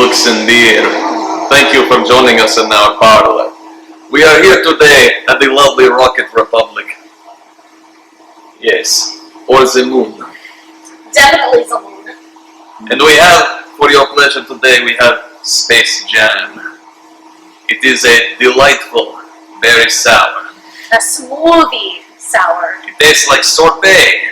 Books in the air. Thank you for joining us in our parlor. We are here today at the lovely Rocket Republic. Yes, or the moon. Definitely the moon. And we have, for your pleasure today, we have Space Jam. It is a delightful, very sour. A smoothie sour. It tastes like sorbet.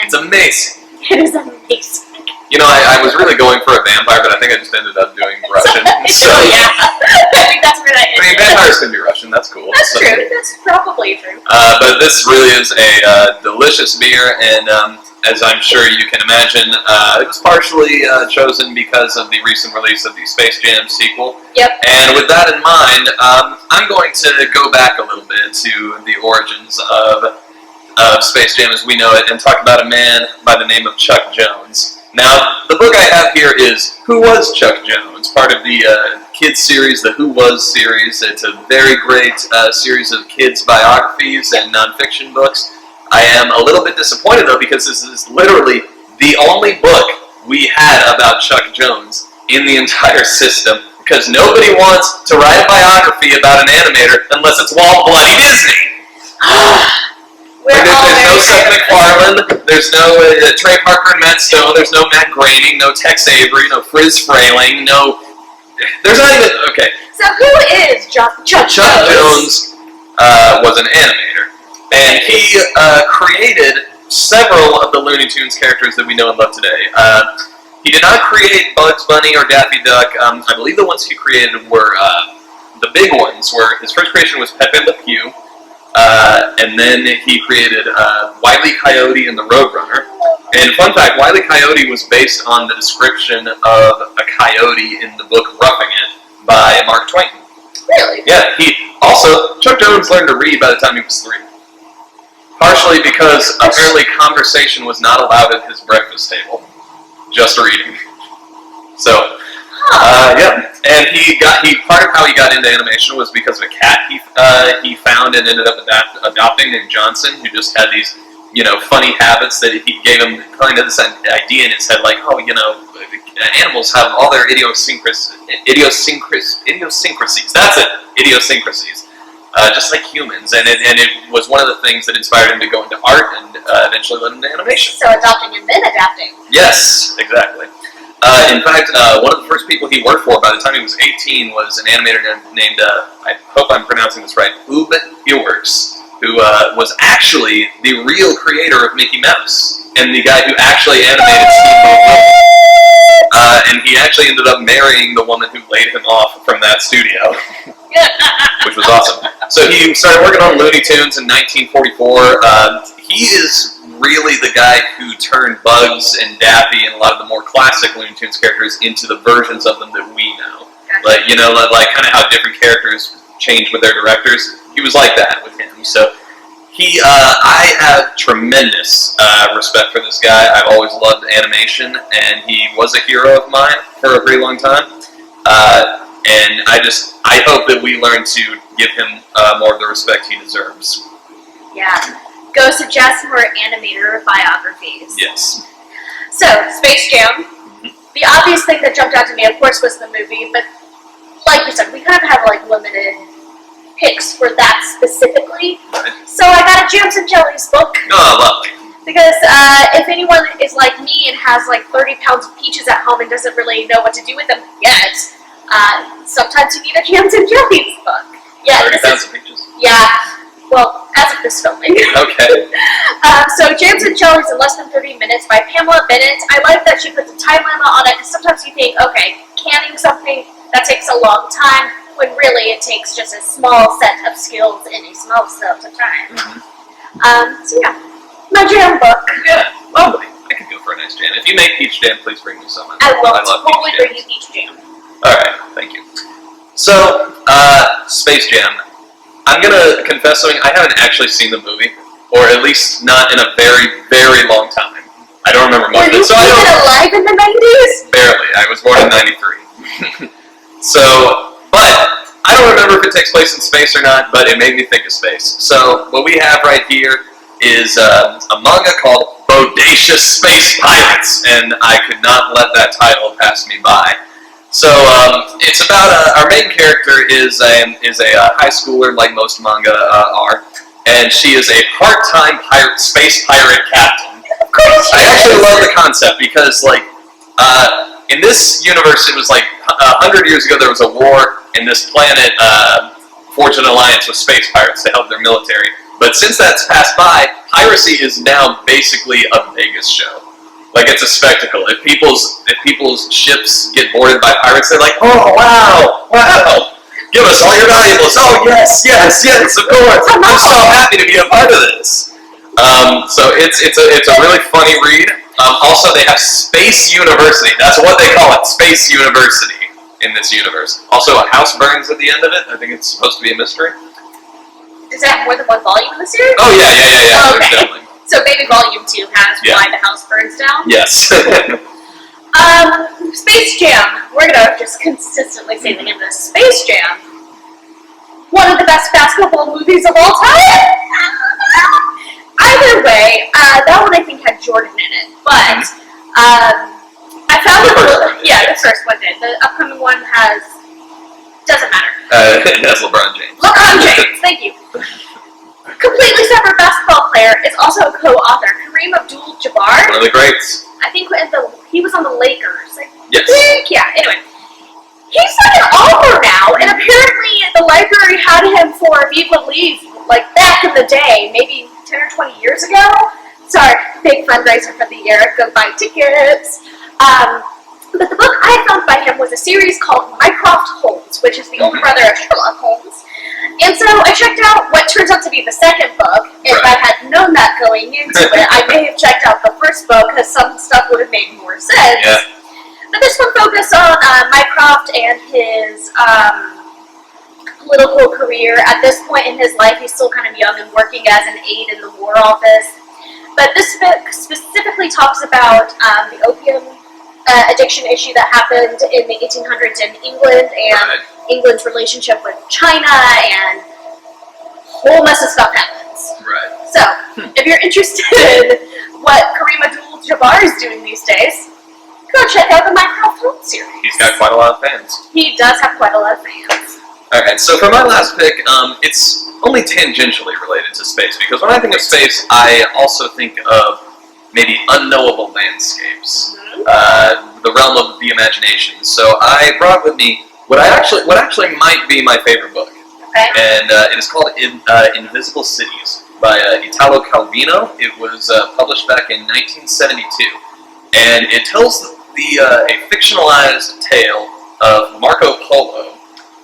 It's amazing. It is amazing. You know, I was really going for a vampire, but I think I just ended up doing Russian. So yeah, I think that's where that ended. I mean, vampires can be Russian, that's cool. That's true, that's probably true. But this really is a delicious beer, and as I'm sure you can imagine, it was partially chosen because of the recent release of the Space Jam sequel. Yep. And with that in mind, I'm going to go back a little bit to the origins of Space Jam as we know it, and talk about a man by the name of Chuck Jones. Now, the book I have here is Who Was Chuck Jones, part of the kids series, the Who Was series. It's a very great series of kids biographies and nonfiction books. I am a little bit disappointed, though, because this is literally the only book we had about Chuck Jones in the entire system, because nobody wants to write a biography about an animator unless it's Walt Bloody Disney. There's no Seth MacFarlane, there's no Trey Parker and Matt Stone, there's no Matt Groening, no Tex Avery, no Frizz Frayling, no... There's not even... Okay. So who is Chuck Jones? Chuck Jones was an animator, and he created several of the Looney Tunes characters that we know and love today. He did not create Bugs Bunny or Daffy Duck. I believe the ones he created were... the big ones were... His first creation was Pepe Le Pew. And then he created Wile E. Coyote and the Roadrunner. And fun fact, Wile E. Coyote was based on the description of a coyote in the book Roughing It by Mark Twain. Really? Yeah, Chuck Jones learned to read by the time he was 3. Partially because apparently conversation was not allowed at his breakfast table. Just reading. So... yeah, and part of how he got into animation was because of a cat he found and ended up adopting, named Johnson, who just had these, funny habits that he gave him kind of this idea in his head, like, animals have all their idiosyncrasies. That's it, idiosyncrasies, just like humans, and it was one of the things that inspired him to go into art and eventually led him to animation. So adopting and then adapting. Yes, exactly. In fact, one of the first people he worked for by the time he was 18 was an animator named, I hope I'm pronouncing this right, Ub Iwerks, who was actually the real creator of Mickey Mouse, and the guy who actually animated Steamboat Willie. And he actually ended up marrying the woman who laid him off from that studio, which was awesome. So he started working on Looney Tunes in 1944. He is really the guy who turned Bugs and Daffy and a lot of the more classic Looney Tunes characters into the versions of them that we know. Like, like kind of how different characters change with their directors. He was like that with him. So I have tremendous respect for this guy. I've always loved animation, and he was a hero of mine for a very long time. And I hope that we learn to give him more of the respect he deserves. Yeah. Go suggest more animator biographies. Yes. So, Space Jam. The obvious thing that jumped out to me, of course, was the movie, but like you said, we kind of have limited picks for that specifically. Right. So I got a Jams and Jellies book. Oh, lovely. Because if anyone is like me and has 30 pounds of peaches at home and doesn't really know what to do with them yet, sometimes you need a Jams and Jellies book. Yeah, 30 pounds of peaches? Yeah. Well, as of this filming. Okay. So, Jams and Jellies in Less Than 30 Minutes by Pamela Bennett. I like that she puts a time limit on it, because sometimes you think, okay, canning something, that takes a long time, when really it takes just a small set of skills in a small set of time. Mm-hmm. So yeah, my jam book. Yeah, lovely. I could go for a nice jam. If you make peach jam, please bring me some. I will love totally bring you peach jam. Alright, thank you. So, Space Jam. I'm gonna confess something, I haven't actually seen the movie, or at least not in a very, very long time. I don't remember much of it. Were you even alive in the 90s? Barely. I was born in 93. So, but, I don't remember if it takes place in space or not, but it made me think of space. So, what we have right here is a manga called Bodacious Space Pirates, and I could not let that title pass me by. So it's about our main character is a high schooler, like most manga are, and she is a part-time space pirate captain. Of course. I actually love the concept because, like, in this universe, it was like 100 years ago there was a war, and this planet forged an alliance with space pirates to help their military. But since that's passed by, piracy is now basically a Vegas show. Like, it's a spectacle. If people's ships get boarded by pirates, they're like, oh, wow, give us all your valuables. Oh, yes, of course. I'm so happy to be a part of this. So it's a really funny read. Also, they have Space University. That's what they call it, Space University in this universe. Also, a house burns at the end of it. I think it's supposed to be a mystery. Does that have more than one volume in the series? Oh, yeah. Okay. Definitely. So maybe volume 2 has why the house burns down? Yes. Space Jam. We're going to just consistently say the name of this. Space Jam. One of the best basketball movies of all time? Either way, that one I think had Jordan in it. But I found the first one did. The upcoming one doesn't matter. It has LeBron James. LeBron James, thank you. Completely separate basketball player is also a co-author, Kareem Abdul-Jabbar. One of the greats. I think he was on the Lakers. Yes. Yeah, anyway. He's like an author now, and apparently the library had him for Vive La Leave, like back in the day, maybe 10 or 20 years ago. Sorry, big fundraiser for the year, go buy tickets. But the book I found by him was a series called Mycroft Holmes, which is the older brother of Sherlock Holmes. And so I checked out what turns out to be the second book. If I had known that going into it, I may have checked out the first book because some stuff would have made more sense. Yeah. But this one focused on Mycroft and his political career. At this point in his life, he's still kind of young and working as an aide in the War Office. But this book specifically talks about the opium addiction issue that happened in the 1800s in England and England's relationship with China, and a whole mess of stuff happens. Right. So, if you're interested in what Kareem Abdul-Jabbar is doing these days, go check out the Mycroft Holmes series. He's got quite a lot of fans. He does have quite a lot of fans. Alright, so for my last pick, it's only tangentially related to space, because when I think of space, I also think of maybe unknowable landscapes, the realm of the imagination. So I brought with me what actually might be my favorite book, and it is called Invisible Cities by Italo Calvino. It was published back in 1972, and it tells a fictionalized tale of Marco Polo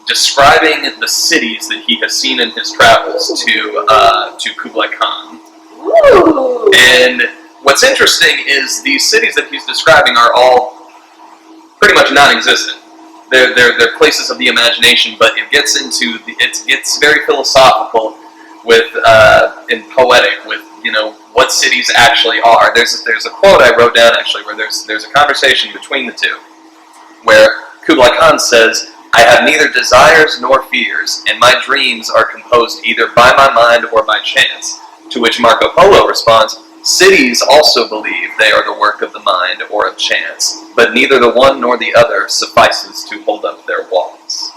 describing the cities that he has seen in his travels to Kublai Khan. Ooh. And what's interesting is these cities that he's describing are all pretty much non-existent. They're places of the imagination, but it gets very philosophical and poetic with what cities actually are. There's a quote I wrote down actually where there's a conversation between the two where Kublai Khan says, "I have neither desires nor fears, and my dreams are composed either by my mind or by chance." To which Marco Polo responds, "Cities also believe they are the work of the mind or of chance, but neither the one nor the other suffices to hold up their walls."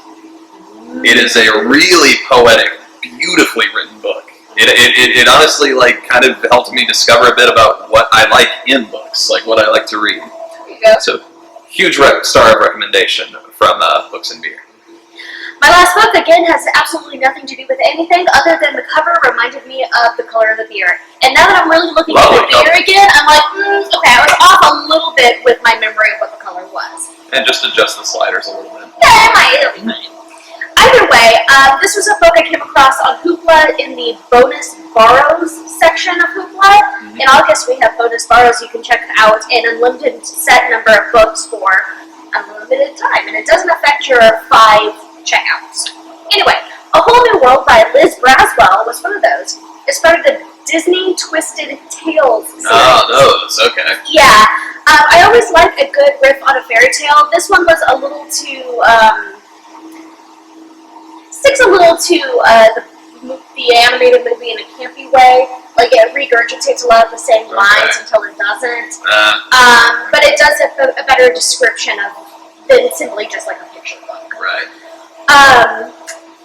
It is a really poetic, beautifully written book. It honestly kind of helped me discover a bit about what I like in books, like what I like to read. There you go. So, huge star of recommendation from Books and Beer. My last book, again, has absolutely nothing to do with anything other than the cover reminded me of the color of the beer. And now that I'm really looking at the beer again, I'm like, okay, I was off a little bit with my memory of what the color was. And just adjust the sliders a little bit. Yeah, it'll be fine. Either way, this was a book I came across on Hoopla in the bonus borrows section of Hoopla. In August, we have bonus borrows. You can check out an unlimited set number of books for unlimited time. And it doesn't affect your 5 checkouts. Anyway, A Whole New World by Liz Braswell was one of those. It's part of the Disney Twisted Tales series. Oh, those, okay. Yeah. I always like a good riff on a fairy tale. This one was a little too, sticks a little to the animated movie in a campy way. Like, it regurgitates a lot of the same lines until it doesn't. But it does a better description of than simply just like a picture book. Right.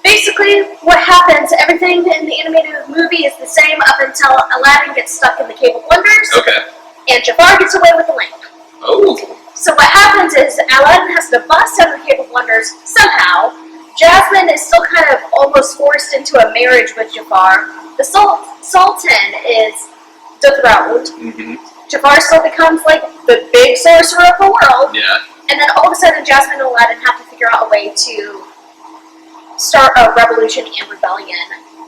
Basically, what happens, everything in the animated movie is the same up until Aladdin gets stuck in the Cave of Wonders, Okay. and Jafar gets away with the lamp. Oh. So what happens is Aladdin has to bust out of the Cave of Wonders somehow. Jasmine is still kind of almost forced into a marriage with Jafar. The Sultan is dethroned. Mm-hmm. Jafar still becomes like the big sorcerer of the world. Yeah. And then all of a sudden Jasmine and Aladdin have to figure out a way to start a revolution and rebellion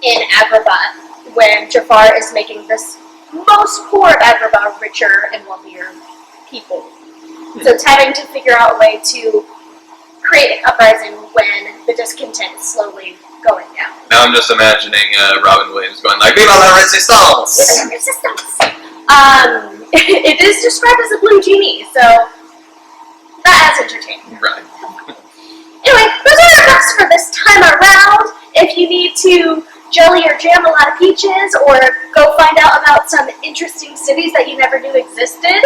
in Agrabah when Jafar is making this most poor of Agrabah richer and wealthier people. So it's having to figure out a way to create an uprising when the discontent is slowly going down. Now I'm just imagining Robin Williams going like, "Viva la resistance!" Viva la resistance! It is described as a blue genie, so that adds entertainment. Right. Anyway, those are our books for this time around. If you need to jelly or jam a lot of peaches, or go find out about some interesting cities that you never knew existed,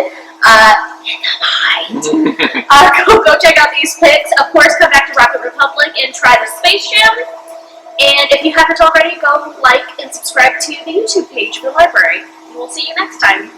in the mind, go check out these picks. Of course, come back to Rocket Republic and try the Space Jam. And if you haven't already, go like and subscribe to the YouTube page for the library. And we'll see you next time.